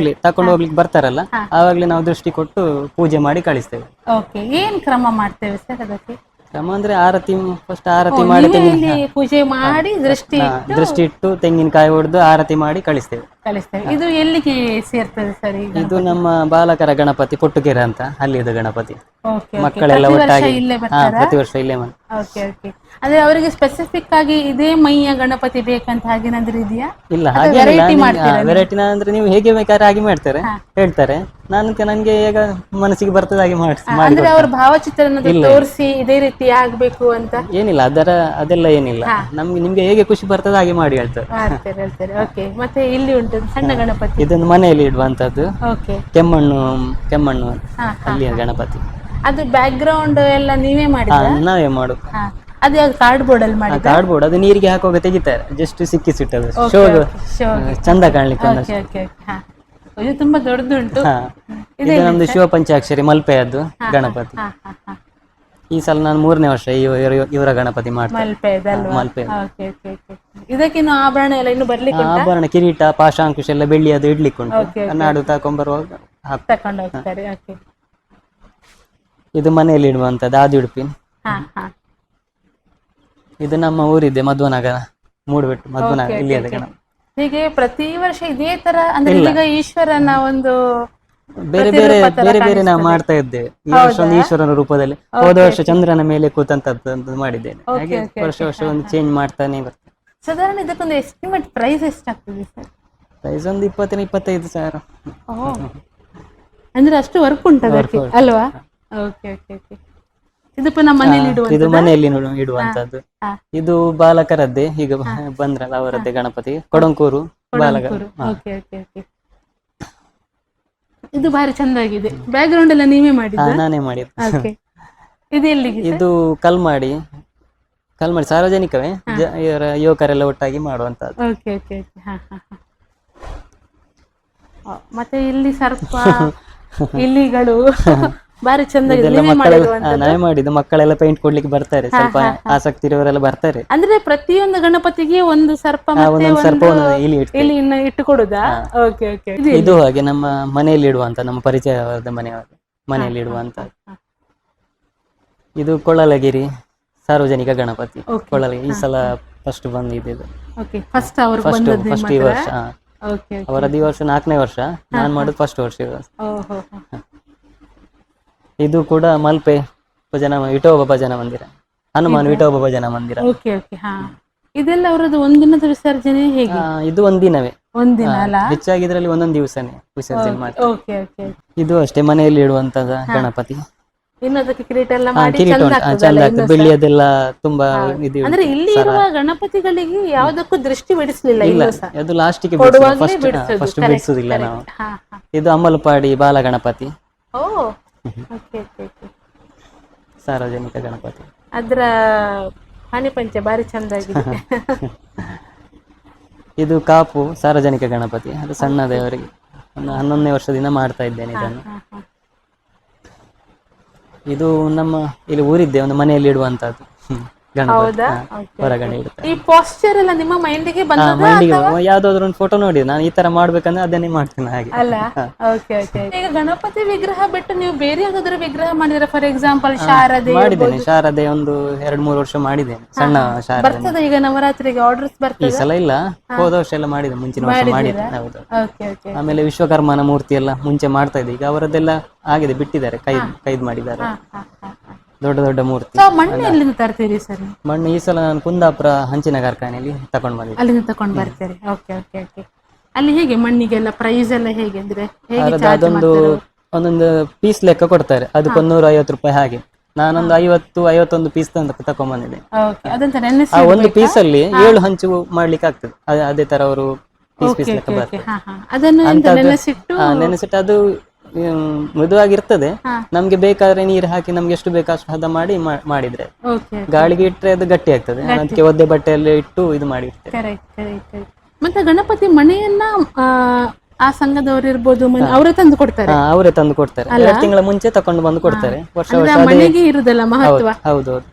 Speaker 1: ಹೋಗ್ಲಿಕ್ಕೆ ಬರ್ತಾರಲ್ಲ, ಆವಾಗ್ಲೇ ನಾವು ದೃಷ್ಟಿ ಕೊಟ್ಟು ಪೂಜೆ ಮಾಡಿ ಕಳಿಸ್ತೇವೆ.
Speaker 2: ಓಕೆ. ಏನ್ ಕ್ರಮ ಮಾಡ್ತೇವೆ ಸರ್ ಅದಕ್ಕೆ?
Speaker 1: ಕ್ರಮ ಅಂದ್ರೆ ಫಸ್ಟ್ ಆರತಿ ಮಾಡಿ,
Speaker 2: ಪೂಜೆ ಮಾಡಿ
Speaker 1: ದೃಷ್ಟಿ ಇಟ್ಟು ತೆಂಗಿನಕಾಯಿ ಹೊಡೆದು ಆರತಿ ಮಾಡಿ ಕಳಿಸ್ತೇವೆ.
Speaker 2: ಇದು ಎಲ್ಲಿಗೆ ಸೇರ್ತದೆ ಸರ್?
Speaker 1: ಇದು ನಮ್ಮ ಬಾಲಕರ ಗಣಪತಿ ಪೊಟ್ಟುಕೆರೆ ಅಂತ, ಅಲ್ಲಿದು ಗಣಪತಿ. ಮಕ್ಕಳೆಲ್ಲ ಒಟ್ಟಾಗಿ ಪ್ರತಿ ವರ್ಷ ಇಲ್ಲೇ
Speaker 2: ಓಕೆ ಓಕೆ. ಅಂದ್ರೆ ಅವರಿಗೆ ಸ್ಪೆಸಿಫಿಕ್ ಆಗಿ ಇದೇ ಮೈಯ ಗಣಪತಿ ಬೇಕಂತ ಹಾಗೇನಾದ್ರೂ ಇದೆಯಾ?
Speaker 1: ಇಲ್ಲ
Speaker 2: ಅಥವಾ
Speaker 1: ಹಾಗೆ
Speaker 2: variety ಮಾಡ್ತೀರಾ ನೀವು?
Speaker 1: ವೆರೈಟಿನ ಅಂದ್ರೆ ನೀವು ಹೇಗೆ ಬೇಕಾದ್ರೆ ಹಾಗೆ ಮಾಡ್ತಾರೆ ಹೇಳ್ತಾರೆ. ನನಗೆ ಈಗ ಮನಸ್ಸಿಗೆ ಬರ್ತದೆ ಹಾಗೆ ಮಾಡಿ
Speaker 2: ಅಂದ್ರೆ ಅವ್ರ ಭಾವಚಿತ್ರನ
Speaker 1: ಇಲ್ಲ.
Speaker 2: ತೋರಿಸಿ ಇದೇ ರೀತಿ ಆಗ್ಬೇಕು ಅಂತ
Speaker 1: ಏನಿಲ್ಲ ಅದೆಲ್ಲ ಏನಿಲ್ಲ. ನಿಮ್ಗೆ ಹೇಗೆ ಖುಷಿ ಬರ್ತದೆ ಹಾಗೆ ಮಾಡಿ ಹೇಳ್ತಾರೆ.
Speaker 2: ಹೇಳ್ತಾರೆ. ಓಕೆ. ಮತ್ತೆ ಇಲ್ಲಿ ಉಂಟು ಸಣ್ಣ ಗಣಪತಿ.
Speaker 1: ಇದೊಂದು ಮನೆಯಲ್ಲಿ ಇಡುವಂತದ್ದು
Speaker 2: ಓಕೆ.
Speaker 1: ಕೆಮ್ಮಣ್ಣು ಅಲ್ಲಿಯ ಗಣಪತಿ.
Speaker 2: ಅದು ಬ್ಯಾಕ್ ಗ್ರೌಂಡ್ ಎಲ್ಲ ನೀವೇ ಮಾಡಿದ?
Speaker 1: ನಾವೇ ಮಾಡುದು.
Speaker 2: ಅದು ಯಾವ್ದು ಕಾರ್ಡ್ಬೋರ್ಡ್ ಅಲ್ಲಿ ಮಾಡಿ?
Speaker 1: ಕಾರ್ಡ್ಬೋರ್ಡ್ ಅದು ನೀರಿಗೆ ಹಾಕುವಾಗ ತೆಗಿತಾರೆ, ಜಸ್ಟ್ ಸಿಕ್ಕಿಸಿಟ್ಟದು ಶೋದು ಚಂದ ಕಾಣ್ಲಿಕ್ಕೆ.
Speaker 2: ಇದು ತುಂಬಾ ದೊಡ್ಡದುಂಟು.
Speaker 1: ಇದು ನಮ್ದು ಶಿವಪಂಚಾಕ್ಷರಿ ಮಲ್ಪೆಯದ್ದು ಗಣಪತಿ. ಈ ಸಲ ನಾನು 3ನೇ ವರ್ಷ ಇವರ ಗಣಪತಿ ಮಾಡ್ತೇನೆ. ಮಲ್ಪೆ.
Speaker 2: ಇದಕ್ಕಿನ್ನು ಆಭರಣ ಎಲ್ಲ ಇನ್ನು ಬರ್ಲಿಕ್ಕೆ
Speaker 1: ಆಭರಣ, ಕಿರೀಟ, ಪಾಶಾಂಕುಶ ಎಲ್ಲ ಬೆಳ್ಳಿಯದು ಇಡ್ಲಿಕ್ಕೆ ಉಂಟು. ನಾಡು ತಕೊಂಡ್ಬರುವಾಗ
Speaker 2: ತಕೊಂಡು ಹೋಗ್ತಾರೆ.
Speaker 1: ಇದು ಮನೆಯಲ್ಲಿ ಇಡುವಂತದ್ದು ಆದಿ ಉಡುಪಿ. ಇದು ನಮ್ಮ ಊರಿದೆ ಮಧ್ವನಗರ, ಮೂಡುಬೆಟ್ಟು ಮಧ್ವನಗರ, ಇಲ್ಲಿ ಅದ ಗಣಪತಿ.
Speaker 2: ಹೀಗೆ ಪ್ರತಿ ವರ್ಷ ಇದೇ ತರ ಅಂದ್ರೆ ಈಗ ಈಶ್ವರನ ಒಂದು
Speaker 1: ಬೇರೆ ಬೇರೆ ನಾವು ಮಾಡ್ತಾ ಇದ್ದೇವೆ. ಈ ವರ್ಷ ಒಂದು ಈಶ್ವರನ ರೂಪದಲ್ಲಿ, ಹೋದ ವರ್ಷ ಚಂದ್ರನ ಮೇಲೆ ಕೂತಂತದ್ದು ಮಾಡಿದ್ದೇನೆ. ಹಾಗೆ ವರ್ಷ ಒಂದು ಚೇಂಜ್ ಮಾಡ್ತಾನೆ ಬರ್ತೇನೆ.
Speaker 2: ಸಾಧಾರಣ ಇದಕ್ಕೊಂದು ಎಸ್ಟಿಮೇಟ್ ಪ್ರೈಸ್ ಎಷ್ಟಾಗ್ತದೆ ಸರ್?
Speaker 1: ಪ್ರೈಸ್ ಒಂದು 20-25 ಸಾವಿರ.
Speaker 2: ಅಂದ್ರೆ ಅಷ್ಟು ವರ್ಕ್ ಉಂಟು ಅಲ್ವಾ? Okay okay okay. ಇದು ಪುನಃ ಮನೆಯಲ್ಲಿ ಇಡುವಂತದ್ದು? ಇದು ಮನೆಯಲ್ಲಿ
Speaker 1: ಇಡುವಂತದ್ದು. ಇದು ಬಾಲಕರದ್ದೇ, ಈಗ ಬಂದ್ರಲ್ಲ ಅವರದ್ದೇ ಗಣಪತಿ, ಕೊಡಂಕೂರು ಬಾಲಕರು.
Speaker 2: Okay okay okay. ಇದು ಬಾರಿ ಚಂದಾಗಿದೆ. ಬ್ಯಾಕ್ ಗ್ರೌಂಡ್ ಎಲ್ಲ ನೀವೇ ಮಾಡಿದ್ದ?
Speaker 1: ನಾನೇ ಮಾಡಿದ್ದು.
Speaker 2: ಓಕೆ. ಇದು ಎಲ್ಲಿಗೆ?
Speaker 1: ಇದು ಕಲ್ಮಾಡಿ ಸಾರ್ವಜನಿಕವೇ, ಯುವಕರೆಲ್ಲ ಒಟ್ಟಾಗಿ ಮಾಡುವಂತದ್ದು.
Speaker 2: Okay okay okay. ಮತ್ತೆ ಇಲ್ಲಿ ಸರ್ಪ ಇಲಿಗಳು ಬಾರಿ ಚಂದಾಗಿದೆ.
Speaker 1: ನಾವೇ ಮಾಡಿದ್ದು. ಮಕ್ಕಳೆಲ್ಲ ಪೇಂಟ್ ಕೊಡ್ಲಿಕ್ಕೆ ಬರ್ತಾರೆ, ಸ್ವಲ್ಪ ಆಸಕ್ತಿ ಇರುವವರೆಲ್ಲ ಬರ್ತಾರೆ.
Speaker 2: ಅಂದ್ರೆ ಪ್ರತಿಯೊಂದು ಗಣಪತಿಗೆ ಒಂದು ಸರ್ಪ ಇಲಿಯನ್ನ ಇಟ್ಟು ಕೊಡುದಾ? Okay okay.
Speaker 1: ಇದು ಹಾಗೆ ನಮ್ಮ ಮನೆಯಲ್ಲಿ ಇಡುವಂತ, ನಮ್ಮ ಪರಿಚಯವಾದ ಮನೆಯಲ್ಲಿ ಇಡುವಂತ. ಇದು ಕೊಳ್ಳಲಗಿರಿ ಸಾರ್ವಜನಿಕ ಗಣಪತಿ. ಕೊಳ್ಳಲಗಿರಿ ಈ ಸಲ ಫಸ್ಟ್ ಬಂದಿದೆ.
Speaker 2: ಫಸ್ಟ್
Speaker 1: ಈ ವರ್ಷ ಅವರದ್ದು ಈ ವರ್ಷ 4ನೇ ವರ್ಷ, ನಾನು ಮಾಡೋದು ಫಸ್ಟ್ ವರ್ಷ. ಇದು ಕೂಡ ಮಲ್ಪೆ ವಿಠೋಬ ಭಜನಾ ಮಂದಿರ, ಹನುಮಾನ್ ವಿಠೋಬ ಭಜನಾ ಮಂದಿರ.
Speaker 2: ಇದೆಲ್ಲ ಅವರದ್ದು ಒಂದಿನದ ವಿಸರ್ಜನೆ ಹೇಗೆ?
Speaker 1: ಇದು ಒಂದಿನವೇ,
Speaker 2: ಒಂದಿನ ಅಲ್ಲ,
Speaker 1: ಹೆಚ್ಚಾಗಿ ಇದರಲ್ಲಿ ಒಂದೊಂದು ದಿವಸನೇ ವಿಸರ್ಜನೆ ಮಾಡ್ತಾರೆ. ಇದು ಅಷ್ಟೇ ಮನೆಯಲ್ಲಿ ಇಡುವಂತದ ಗಣಪತಿ.
Speaker 2: ಇನ್ನು ಅದಕ್ಕೆ ಕಿರೀಟ ಎಲ್ಲ
Speaker 1: ಕಿರೀಟ ಚಂದ ಆಗ್ತದೆ, ಬೆಳ್ಳಿಯದೆಲ್ಲ ತುಂಬಾ ಇದು.
Speaker 2: ಅಂದ್ರೆ ಇಲ್ಲಿ ಇರುವ ಗಣಪತಿಗಳಿಗೆ ಯಾವುದಕ್ಕೂ ದೃಷ್ಟಿ ಬಿಡಿಸಲಿಲ್ಲ.
Speaker 1: ಇಲ್ಲ, ಅದು ಲಾಸ್ಟಿಗೆ ಫಸ್ಟ್ ಬಿಡಿಸುದಿಲ್ಲ ನಾವು. ಇದು ಅಮ್ಮಲಪಾಡಿ ಬಾಲ ಗಣಪತಿ, ಸಾರ್ವಜನಿಕ ಗಣಪತಿ.
Speaker 2: ಅದ್ರ ಹಾನಿಪಂಚ ಬಾರಿ ಚಂದಾಗಿದೆ.
Speaker 1: ಇದು ಕಾಪು ಸಾರ್ವಜನಿಕ ಗಣಪತಿ, ಅದು ಸಣ್ಣ ದೇವರಿಗೆ 11ನೇ ವರ್ಷದಿಂದ ಮಾಡ್ತಾ ಇದ್ದೇನೆ ಇದನ್ನು. ಇದು ನಮ್ಮ ಇಲ್ಲಿ ಊರಿದ್ದೆ ಒಂದು ಮನೆಯಲ್ಲಿ ಇಡುವಂತದ್ದು ಹೊರಗಡೆ ಇಡುತ್ತೆ.
Speaker 2: ಈ ಪೋಸ್ಚರ್ ಎಲ್ಲ ನಿಮ್ಮ ಮೈಂಡಿಗೆ
Speaker 1: ಯಾವ್ದಾದ್ರು ಒಂದು ಫೋಟೋ ನೋಡಿ ನಾನು ಈ ತರ ಮಾಡ್ಬೇಕಂದ್ರೆ ಅದನ್ನೇ ಮಾಡ್ತೀನಿ ಹಾಗೆ
Speaker 2: ಅಲ್ಲ. ಈಗ ಗಣಪತಿ ವಿಗ್ರಹ ಬಿಟ್ಟು ನೀವು ಬೇರೆ ಯಾವ್ದಾದ್ರು ವಿಗ್ರಹ ಮಾಡಿದ್ರೆ, ಫಾರ್ ಎಕ್ಸಾಂಪಲ್ ಶಾರದೆ
Speaker 1: ಮಾಡಿದ್ದೇನೆ. ಶಾರದೆ ಒಂದು 2-3 ವರ್ಷ ಮಾಡಿದ್ದೇನೆ, ಸಣ್ಣ ಶಾರದೆ.
Speaker 2: ಬರ್ತದೆ ಈಗ ನವರಾತ್ರಿಗೆ ಆರ್ಡರ್ಸ್ ಬರ್ತದೆ?
Speaker 1: ಈ ಸಲ ಇಲ್ಲ, ಹೋದ ವರ್ಷ ಎಲ್ಲ ಮಾಡಿದೆ, ಮುಂಚಿನ ವರ್ಷ ಮಾಡಿದ್ದೆ. ಹೌದು. ಆಮೇಲೆ ವಿಶ್ವಕರ್ಮನ ಮೂರ್ತಿ ಎಲ್ಲ ಮುಂಚೆ ಮಾಡ್ತಾ ಇದ್ದೆ, ಈಗ ಅವರದ್ದೆಲ್ಲ ಆಗಿದೆ, ಬಿಟ್ಟಿದ್ದಾರೆ, ಕೈದ್ ಮಾಡಿದ್ದಾರೆ. ದೊಡ್ಡ ದೊಡ್ಡ ಮೂರ್ತಿ.
Speaker 2: ಮಣ್ಣು ಎಲ್ಲಿಂದ ತರ್ತೀರಿ ಸರ್?
Speaker 1: ಮಣ್ಣು ಈ ಸಲ ನಾನು ಕುಂದಾಪುರ ಹಂಚಿನ ಕಾರ್ಖಾನೆಯಲ್ಲಿ ತಕೊಂಡ್ ಬಂದಿದ್ದೆ.
Speaker 2: ಅಲ್ಲಿಂದ ತಕೊಂಡ್ ಬರ್ತೀರಿ? Okay okay okay. ಅಲ್ಲಿ ಹೇಗೆ ಮಣ್ಣಿಗೆಲ್ಲ ಪ್ರೈಸ್ ಎಲ್ಲ ಹೇಗೆ ಅಂದ್ರೆ?
Speaker 1: ಅದೊಂದು ಒಂದೊಂದು ಪೀಸ್ ಲೆಕ್ಕ ಕೊಡ್ತಾರೆ, ಅದಕ್ಕೆ 150 ರೂಪಾಯಿ ಹಾಗೆ. ನಾನೊಂದು 50-51 ಪೀಸ್ ತಕೊಂಡ್ ಬಂದಿದ್ದೆ. ಒಂದು ಪೀಸ್ ಅಲ್ಲಿ 7 ಹಂಚು ಮಾಡ್ಲಿಕ್ಕೆ ಆಗ್ತದೆ. ಅದೇ ತರ ಅವರು ಪೀಸ್ ಲೆಕ್ಕ ಬರ್ತದೆ. ನೆನೆಸಿಟ್ಟು ಅದು ಮೃದುವಾಗಿರ್ತದೆ. ನಮ್ಗೆ ಬೇಕಾದ್ರೆ ನೀರು ಹಾಕಿ ನಮ್ಗೆ ಎಷ್ಟು ಬೇಕು ಅಷ್ಟು ಹದ ಮಾಡಿ ಮಾಡಿದ್ರೆ, ಗಾಳಿಗೆ ಇಟ್ರೆ ಅದು ಗಟ್ಟಿ ಆಗ್ತದೆ. ಅದಕ್ಕೆ ಒದ್ದೆ ಬಟ್ಟೆಯಲ್ಲಿ ಇಟ್ಟು ಇದು ಮಾಡಿರ್ತೇವೆ.
Speaker 2: ಮತ್ತೆ ಗಣಪತಿ ಮನೆಯನ್ನ ಆ ಸಂಘದವರು ಇರ್ಬೋದು, ಅವರೇ ತಂದು ಕೊಡ್ತಾರೆ?
Speaker 1: ಅವರೇ ತಂದು ಕೊಡ್ತಾರೆ, 2 ತಿಂಗಳ ಮುಂಚೆ ತಕೊಂಡು ಬಂದು ಕೊಡ್ತಾರೆ. ವರ್ಷ
Speaker 2: ಮನೆಗೆ ಇರುದಲ್ಲ ಮಹತ್ವ.
Speaker 1: ಹೌದೌದು,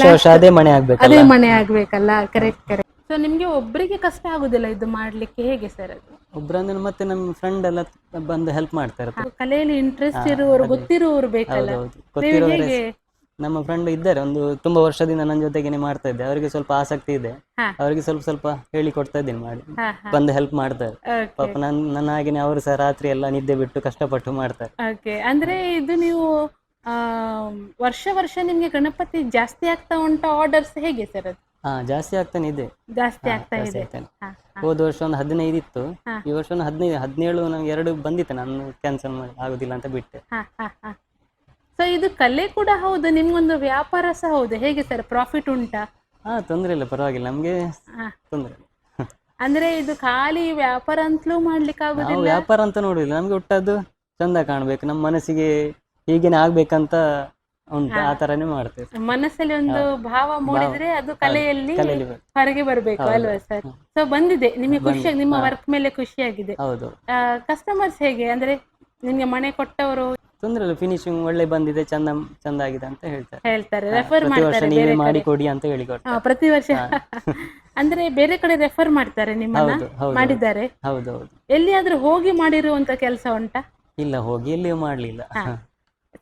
Speaker 1: ವರ್ಷ ಅದೇ ಮನೆ ಆಗ್ಬೇಕು,
Speaker 2: ಅದೇ ಮನೆ ಆಗ್ಬೇಕಲ್ಲ. Correct correct. ಸೊ ನಿಮ್ಗೆ ಒಬ್ಬರಿಗೆ ಕಷ್ಟ ಆಗುದಿಲ್ಲ ಇದು ಮಾಡ್ಲಿಕ್ಕೆ, ಹೇಗೆ ಸರ್ ಅದು?
Speaker 1: ಒಬ್ರಂದ್ರೆ ಮತ್ತೆ ನಮ್ಮ ಫ್ರೆಂಡ್ ಎಲ್ಲ ಬಂದು ಹೆಲ್ಪ್ ಮಾಡ್ತಾರೆ.
Speaker 2: ಕಲೆಯಲ್ಲಿ ಇಂಟ್ರೆಸ್ಟ್ ಇರುವವರು, ಗೊತ್ತಿರುವವರು ಬೇಕಲ್ಲ.
Speaker 1: ನಮ್ಮ ಫ್ರೆಂಡ್ ಇದ್ದಾರೆ, ಒಂದು ತುಂಬಾ ವರ್ಷದಿಂದ ನನ್ನ ಜೊತೆಗೇನೆ ಮಾಡ್ತಾ ಇದ್ದೆ. ಅವರಿಗೆ ಸ್ವಲ್ಪ ಆಸಕ್ತಿ ಇದೆ, ಅವರಿಗೆ ಸ್ವಲ್ಪ ಹೇಳಿ ಕೊಡ್ತಾ ಇದ್ದೀನಿ, ಮಾಡಿ ಬಂದು ಹೆಲ್ಪ್ ಮಾಡ್ತಾರೆ. ಪಾಪ ನನ್ನ ಹಾಗೇನೆ ಅವರು ಸಹ ರಾತ್ರಿ ಎಲ್ಲ ನಿದ್ದೆ ಬಿಟ್ಟು ಕಷ್ಟಪಟ್ಟು ಮಾಡ್ತಾರೆ.
Speaker 2: ಅಂದ್ರೆ ಇದು ನೀವು ವರ್ಷ ವರ್ಷ ನಿಮ್ಗೆ ಗಣಪತಿ ಜಾಸ್ತಿ ಆಗ್ತಾ ಉಂಟಾ ಆರ್ಡರ್ಸ್, ಹೇಗೆ ಸರ್ ಅದು?
Speaker 1: ಜಾಸ್ತಿ ಆಗ್ತಾನೆ ಇದೆ.
Speaker 2: ಜಾಸ್ತಿ ಆಗ್ತಾ
Speaker 1: ಜಾಸ್ತಿ
Speaker 2: ಇದೆ.
Speaker 1: ಆಗ್ತಾನೆ.
Speaker 2: ಹಾ, ಹಾ.
Speaker 1: ಹೋದ ವರ್ಷ ಒಂದು 15 ಇತ್ತು,
Speaker 2: ಹಾ.
Speaker 1: ಈ ವರ್ಷ ಒಂದು 15 17 ನಂಗೆ 2 ಬಂದಿತ್ತು, ನಾನು ಕ್ಯಾನ್ಸಲ್ ಮಾಡಿ ಆಗುದಿಲ್ಲ ಅಂತ ಬಿಟ್ಟೆ.
Speaker 2: ಸೊ ಇದು ಕಲೆ ಕೂಡ ಹೌದು, ನಿಮ್ಗೊಂದು ವ್ಯಾಪಾರ ಸಹ ಹೌದು, ಹೇಗೆ ಸರ್, ಪ್ರಾಫಿಟ್ ಉಂಟಾ?
Speaker 1: ತೊಂದ್ರೆ ಇಲ್ಲ, ಪರವಾಗಿಲ್ಲ, ನಮ್ಗೆ
Speaker 2: ಹಾ.
Speaker 1: ತೊಂದ್ರೆ ಇಲ್ಲ.
Speaker 2: ಅಂದ್ರೆ ಇದು ಖಾಲಿ ವ್ಯಾಪಾರ ಅಂತಲೂ ಮಾಡ್ಲಿಕ್ಕೆ
Speaker 1: ನಾವು
Speaker 2: ಆಗುದಿಲ್ಲ.
Speaker 1: ವ್ಯಾಪಾರ ಅಂತ ನೋಡುದಿಲ್ಲ, ನಮ್ಗೆ ಒಟ್ಟದ್ದು ಚಂದ ಕಾಣ್ಬೇಕು, ನಮ್ಮ ಮನಸ್ಸಿಗೆ ಹೀಗೇನೆ ಆಗ್ಬೇಕಂತ ಉಂಟು, ಆ ತರನೇ ಮಾಡ್ತೇವೆ.
Speaker 2: ಮನಸ್ಸಲ್ಲಿ ಒಂದು ಭಾವ ಮೂಡಿದ್ರೆ ಅದು ಕಲೆಯಲ್ಲಿ
Speaker 1: ಕಲೆಯಲ್ಲಿ ಬರ್ತದೆ.
Speaker 2: ಹೊರಗೆ ಬರ್ಬೇಕು, ಅಲ್ವಾ ಸರ್? ಸೊ ಬಂದಿದೆ ನಿಮಗೆ ಖುಷಿ, ನಿಮ್ಮ ವರ್ಕ್ ಮೇಲೆ ಖುಷಿಯಾಗಿದೆ.
Speaker 1: ಹೌದು.
Speaker 2: ಕಸ್ಟಮರ್ಸ್ ಹೇಗೆ, ಅಂದ್ರೆ ನಿಮ್ಗೆ ಮನೆ ಕೊಟ್ಟವರು?
Speaker 1: ತೊಂದ್ರೆ ಇಲ್ಲ, ಫಿನಿಶಿಂಗ್ ಒಳ್ಳೆ ಬಂದಿದೆ, ಚಂದ ಆಗಿದೆ ಅಂತ
Speaker 2: ಹೇಳ್ತಾರೆ, ರೆಫರ್
Speaker 1: ಪ್ರತಿ ವರ್ಷ
Speaker 2: ಮಾಡ್ತಾರೆ,
Speaker 1: ನೀವೇ
Speaker 2: ಬೇರೆ
Speaker 1: ಮಾಡಿ
Speaker 2: ಕಡೆ.
Speaker 1: ಕೊಡಿ ಅಂತ ಹೇಳಿಕೊಡ್ತಾರೆ.
Speaker 2: ಪ್ರತಿ ವರ್ಷ ಅಂದ್ರೆ ಬೇರೆ ಕಡೆ ರೆಫರ್ ಮಾಡ್ತಾರೆ ನಿಮ್ಮನ್ನ?
Speaker 1: ಹೌದು, ಹೌದು.
Speaker 2: ಮಾಡಿದ್ದಾರೆ?
Speaker 1: ಹೌದು.
Speaker 2: ಎಲ್ಲಿಯಾದ್ರೂ ಹೋಗಿ ಮಾಡಿರುವಂತ ಕೆಲಸ ಉಂಟಾ?
Speaker 1: ಇಲ್ಲ, ಹೋಗಿ ಎಲ್ಲಿಯೂ ಮಾಡ್ಲಿಲ್ಲ.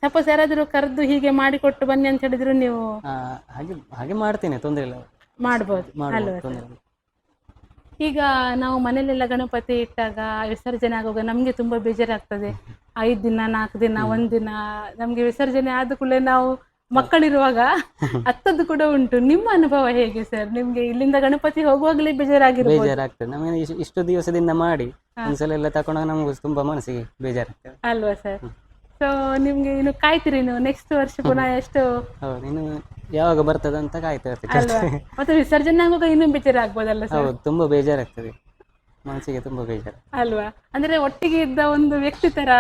Speaker 2: ಸಪೋಸ್ ಯಾರಾದ್ರೂ ಕರೆದು ಹೀಗೆ ಮಾಡಿಕೊಟ್ಟು ಬನ್ನಿ ಅಂತ ಹೇಳಿದ್ರು ನೀವು
Speaker 1: ಹಾಗೆ ಮಾಡ್ತೇನೆ, ತೊಂದ್ರೆ ಇಲ್ಲ,
Speaker 2: ಮಾಡ್ಬೋದು ಅಲ್ವಾ?
Speaker 1: ತೊಂದ್ರೆ ಇಲ್ಲ.
Speaker 2: ಈಗ ನಾವು ಮನೇಲೆಲ್ಲ ಗಣಪತಿ ಇಟ್ಟಾಗ ವಿಸರ್ಜನೆ ಆಗುವಾಗ ನಮ್ಗೆ ತುಂಬಾ ಬೇಜಾರಾಗ್ತದೆ. 5 ದಿನ 4 ದಿನ 1 ದಿನ ನಮ್ಗೆ ವಿಸರ್ಜನೆ ಆದ ಕೂಡಲೇ ನಾವು ಮಕ್ಕಳಿರುವಾಗ ಹತ್ತದ್ದು ಕೂಡ ಉಂಟು. ನಿಮ್ಮ ಅನುಭವ ಹೇಗೆ ಸರ್? ನಿಮ್ಗೆ ಇಲ್ಲಿಂದ ಗಣಪತಿ ಹೋಗುವಾಗಲೇ
Speaker 1: ಬೇಜಾರಾಗ್ತದೆ. ನಮಗೆ ಇಷ್ಟು ದಿವಸದಿಂದ ಮಾಡಿ ಒಂದ್ಸಲ ಎಲ್ಲ ತಕೊಂಡಾಗ ನಮಗೂ ತುಂಬಾ ಮನಸ್ಸಿಗೆ ಬೇಜಾರಾಗ್ತದೆ,
Speaker 2: ಅಲ್ವಾ ಸರ್? ಸೊ ನಿಮ್ಗೆ ಇನ್ನು ಕಾಯ್ತೀರಿ ನೀವು ನೆಕ್ಸ್ಟ್ ವರ್ಷ ಪುನಃ ಎಷ್ಟು?
Speaker 1: ಹೌದು, ಇನ್ನು ಯಾವಾಗ ಬರ್ತದೆ ಅಂತ ಕಾಯ್ತಾ
Speaker 2: ಅಲ್ವಾ?
Speaker 1: ಇರ್ತೀವಿ.
Speaker 2: ಮತ್ತೆ ವಿಸರ್ಜನೆ ಆಗುವಾಗ ಇನ್ನೂ ಬೇಜಾರಾಗ್ಬೋದಲ್ಲ ಸರ್?
Speaker 1: ಹೌದು, ತುಂಬಾ ಬೇಜಾರಾಗ್ತದೆ, ಮನಸ್ಸಿಗೆ ತುಂಬಾ ಬೇಜಾರು,
Speaker 2: ಅಲ್ವಾ? ಅಂದ್ರೆ ಒಟ್ಟಿಗೆ ಇದ್ದ ಒಂದು ವ್ಯಕ್ತಿ ತರ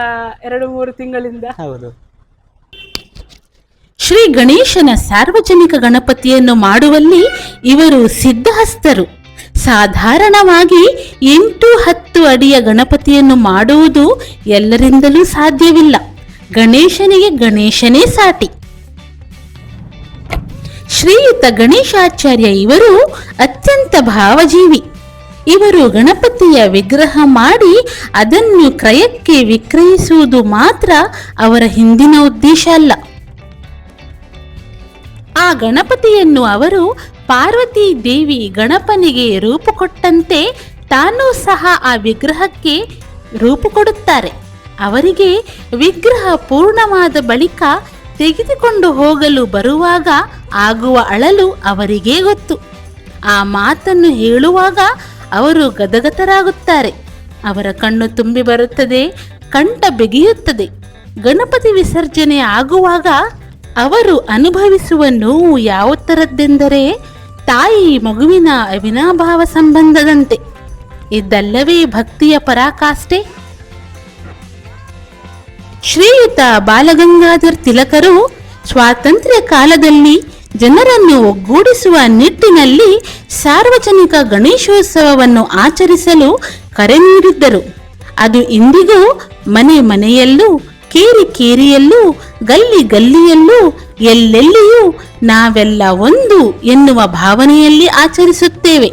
Speaker 2: 2-3 ತಿಂಗಳಿಂದ.
Speaker 1: ಹೌದು.
Speaker 3: ಶ್ರೀ ಗಣೇಶನ ಸಾರ್ವಜನಿಕ ಗಣಪತಿಯನ್ನು ಮಾಡುವಲ್ಲಿ ಇವರು ಸಿದ್ಧಹಸ್ತರು. ಸಾಧಾರಣವಾಗಿ 8-10 ಅಡಿಯ ಗಣಪತಿಯನ್ನು ಮಾಡುವುದು ಎಲ್ಲರಿಂದಲೂ ಸಾಧ್ಯವಿಲ್ಲ. ಗಣೇಶನಿಗೆ ಗಣೇಶನೇ ಸಾಟಿ. ಶ್ರೀಯುತ ಗಣೇಶಾಚಾರ್ಯ ಇವರು ಅತ್ಯಂತ ಭಾವಜೀವಿ. ಇವರು ಗಣಪತಿಯ ವಿಗ್ರಹ ಮಾಡಿ ಅದನ್ನು ಕ್ರಯಕ್ಕೆ ವಿಕ್ರಯಿಸುವುದು ಮಾತ್ರ ಅವರ ಹಿಂದಿನ ಉದ್ದೇಶ ಅಲ್ಲ. ಆ ಗಣಪತಿಯನ್ನು ಅವರು ಪಾರ್ವತಿ ದೇವಿ ಗಣಪನಿಗೆ ರೂಪು ಕೊಟ್ಟಂತೆ ತಾನೂ ಸಹ ಆ ವಿಗ್ರಹಕ್ಕೆ ರೂಪು ಕೊಡುತ್ತಾರೆ. ಅವರಿಗೆ ವಿಗ್ರಹ ಪೂರ್ಣವಾದ ಬಳಿಕ ತೆಗೆದುಕೊಂಡು ಹೋಗಲು ಬರುವಾಗ ಆಗುವ ಅಳಲು ಅವರಿಗೇ ಗೊತ್ತು. ಆ ಮಾತನ್ನು ಹೇಳುವಾಗ ಅವರು ಗದಗತರಾಗುತ್ತಾರೆ. ಅವರ ಕಣ್ಣು ತುಂಬಿ ಬರುತ್ತದೆ, ಕಂಠ ಬೆಗೆಯುತ್ತದೆ. ಗಣಪತಿ ವಿಸರ್ಜನೆ ಆಗುವಾಗ ಅವರು ಅನುಭವಿಸುವ ನೋವು ಯಾವ ಥರದ್ದೆಂದರೆ ತಾಯಿ ಮಗುವಿನ ಅವಿನಾಭಾವ ಸಂಬಂಧದಂತೆ. ಇದಲ್ಲವೇ ಭಕ್ತಿಯ ಪರಾಕಾಷ್ಠೆ. ಶ್ರೀಯುತ ಬಾಲಗಂಗಾಧರ್ ತಿಲಕರು ಸ್ವಾತಂತ್ರ್ಯ ಕಾಲದಲ್ಲಿ ಜನರನ್ನು ಒಗ್ಗೂಡಿಸುವ ನಿಟ್ಟಿನಲ್ಲಿ ಸಾರ್ವಜನಿಕ ಗಣೇಶೋತ್ಸವವನ್ನು ಆಚರಿಸಲು ಕರೆ ನೀಡಿದ್ದರು. ಅದು ಇಂದಿಗೂ ಮನೆ ಮನೆಯಲ್ಲೂ, ಕೇರಿ ಕೇರಿಯಲ್ಲೂ, ಗಲ್ಲಿ ಗಲ್ಲಿಯಲ್ಲೂ, ಎಲ್ಲೆಲ್ಲಿಯೂ ನಾವೆಲ್ಲ ಒಂದು ಎನ್ನುವ ಭಾವನೆಯಲ್ಲಿ ಆಚರಿಸುತ್ತೇವೆ.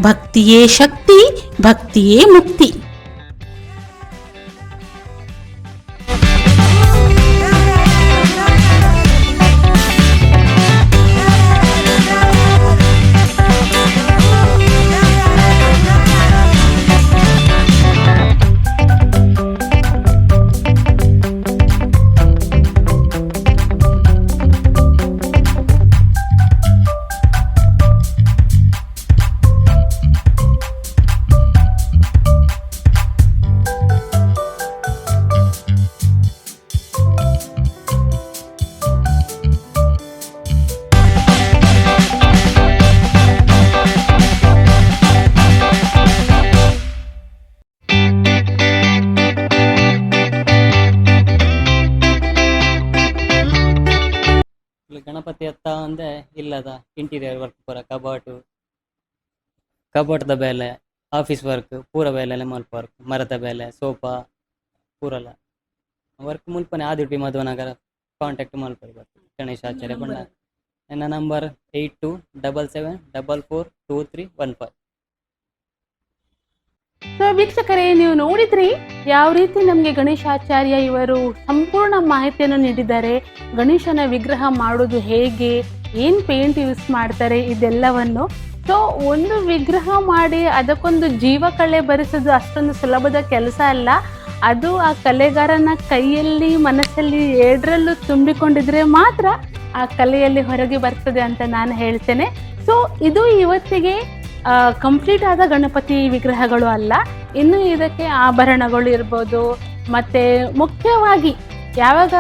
Speaker 3: ಭಕ್ತಿಯೇ ಶಕ್ತಿ, ಭಕ್ತಿಯೇ ಮುಕ್ತಿ.
Speaker 1: ಗಣಪತಿ ಅತ್ತ ಅಂದ್ರೆ ಇಲ್ಲದ ಇಂಟೀರಿಯರ್ ವರ್ಕ್ ಪೂರ ಕಬೋರ್ಡ್ದ ಬೇಲೆ, ಆಫೀಸ್ ವರ್ಕ್ ಪೂರ ಬೇಲೆ ಮಲ್ಪ ವರ್ಕ್, ಮರದ ಬೇಲೆ, ಸೋಫಾ ಪೂರಲ್ಲ ವರ್ಕ್ ಮುಲ್ಪನೆ ಆದಿಟ್ಟಿ ಮಧುವನಗರ ಕಾಂಟ್ಯಾಕ್ಟ್ ಮಲ್ಪರಿ ಬರ್ತದೆ. ಗಣೇಶಾಚಾರ್ಯ ಬಣ್ಣ. ನನ್ನ ನಂಬರ್ 8277442315.
Speaker 2: ಸೊ ವೀಕ್ಷಕರೇ, ನೀವು ನೋಡಿದ್ರಿ ಯಾವ ರೀತಿ ನಮಗೆ ಗಣೇಶಾಚಾರ್ಯ ಇವರು ಸಂಪೂರ್ಣ ಮಾಹಿತಿಯನ್ನು ನೀಡಿದ್ದಾರೆ. ಗಣೇಶನ ವಿಗ್ರಹ ಮಾಡೋದು ಹೇಗೆ, ಏನು ಪೇಂಟ್ ಯೂಸ್ ಮಾಡ್ತಾರೆ ಇದೆಲ್ಲವನ್ನು. ಸೊ ಒಂದು ವಿಗ್ರಹ ಮಾಡಿ ಅದಕ್ಕೊಂದು ಜೀವಕಳೆ ಬರೆಸೋದು ಅಷ್ಟೊಂದು ಸುಲಭದ ಕೆಲಸ ಅಲ್ಲ. ಅದು ಆ ಕಲೆಗಾರನ ಕೈಯಲ್ಲಿ ಮನಸ್ಸಲ್ಲಿ ಎರಡರಲ್ಲೂ ತುಂಬಿಕೊಂಡಿದ್ರೆ ಮಾತ್ರ ಆ ಕಲೆಯಲ್ಲಿ ಹೊರಗೆ ಬರ್ತದೆ ಅಂತ ನಾನು ಹೇಳ್ತೇನೆ. ಸೊ ಇದು ಇವತ್ತಿಗೆ ಕಂಪ್ಲೀಟ್ ಆದ ಗಣಪತಿ ವಿಗ್ರಹಗಳು ಅಲ್ಲ, ಇನ್ನು ಇದಕ್ಕೆ ಆಭರಣಗಳು ಇರ್ಬೋದು, ಮತ್ತೆ ಮುಖ್ಯವಾಗಿ ಯಾವಾಗ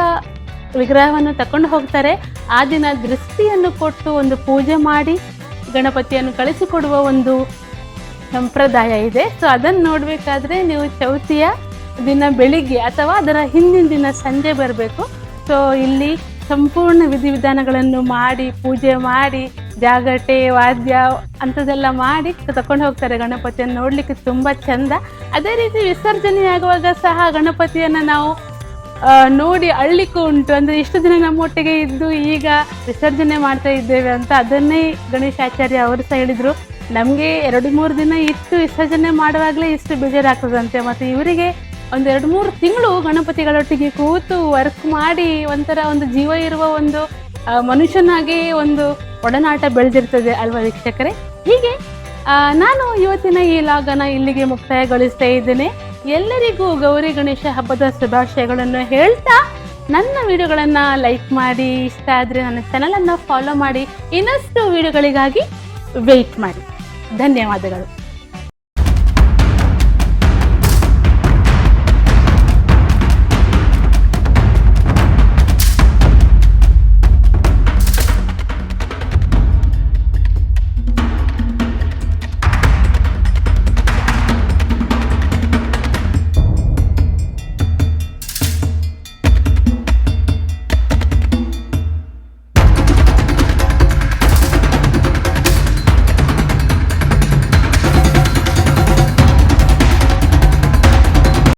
Speaker 2: ವಿಗ್ರಹವನ್ನು ತಕೊಂಡು ಹೋಗ್ತಾರೆ ಆ ದಿನ ದೃಷ್ಟಿಯನ್ನು ಕೊಟ್ಟು ಒಂದು ಪೂಜೆ ಮಾಡಿ ಗಣಪತಿಯನ್ನು ಕಳಿಸಿಕೊಡುವ ಒಂದು ಸಂಪ್ರದಾಯ ಇದೆ. ಸೊ ಅದನ್ನು ನೋಡಬೇಕಾದ್ರೆ ನೀವು ಚೌತಿಯ ದಿನ ಬೆಳಿಗ್ಗೆ ಅಥವಾ ಅದರ ಹಿಂದಿನ ದಿನ ಸಂಜೆ ಬರಬೇಕು. ಸೊ ಇಲ್ಲಿ ಸಂಪೂರ್ಣ ವಿಧಿವಿಧಾನಗಳನ್ನು ಮಾಡಿ ಪೂಜೆ ಮಾಡಿ ಜಾಗಟೆ ವಾದ್ಯ ಅಂಥದ್ದೆಲ್ಲ ಮಾಡಿ ತಕೊಂಡು ಹೋಗ್ತಾರೆ ಗಣಪತಿಯನ್ನು. ನೋಡಲಿಕ್ಕೆ ತುಂಬ ಚೆಂದ. ಅದೇ ರೀತಿ ವಿಸರ್ಜನೆಯಾಗುವಾಗ ಸಹ ಗಣಪತಿಯನ್ನು ನಾವು ನೋಡಿ ಅಳ್ಳಿಕ್ಕೂ ಉಂಟು. ಅಂದರೆ ಇಷ್ಟು ದಿನ ನಮ್ಮೊಟ್ಟಿಗೆ ಇದ್ದು ಈಗ ವಿಸರ್ಜನೆ ಮಾಡ್ತಾ ಇದ್ದೇವೆ ಅಂತ. ಅದನ್ನೇ ಗಣೇಶಾಚಾರ್ಯ ಅವರು ಸಹ ಹೇಳಿದರು, ನಮಗೆ 2-3 ದಿನ ಇಟ್ಟು ವಿಸರ್ಜನೆ ಮಾಡುವಾಗಲೇ ಇಷ್ಟು ಬೇಜಾರಾಗ್ತದಂತೆ, ಮತ್ತು ಇವರಿಗೆ ಒಂದು 2-3 ತಿಂಗಳು ಗಣಪತಿಗಳೊಟ್ಟಿಗೆ ಕೂತು ವರ್ಕ್ ಮಾಡಿ ಒಂಥರ ಒಂದು ಜೀವ ಇರುವ ಒಂದು ಮನುಷ್ಯನಾಗಿ ಒಂದು ಒಡನಾಟ ಬೆಳೆದಿರ್ತದೆ ಅಲ್ವಾ ವೀಕ್ಷಕರೇ. ಹೀಗೆ ನಾನು ಇವತ್ತಿನ ಈ ಲಾಗನ ಇಲ್ಲಿಗೆ ಮುಕ್ತಾಯಗೊಳಿಸ್ತಾ ಇದ್ದೇನೆ. ಎಲ್ಲರಿಗೂ ಗೌರಿ ಗಣೇಶ ಹಬ್ಬದ ಶುಭಾಶಯಗಳನ್ನು ಹೇಳ್ತಾ ನನ್ನ ವಿಡಿಯೋಗಳನ್ನು ಲೈಕ್ ಮಾಡಿ, ಇಷ್ಟ ಆದರೆ ನನ್ನ ಚಾನಲನ್ನು ಫಾಲೋ ಮಾಡಿ, ಇನ್ನಷ್ಟು ವಿಡಿಯೋಗಳಿಗಾಗಿ ವೆಯ್ಟ್ ಮಾಡಿ. ಧನ್ಯವಾದಗಳು.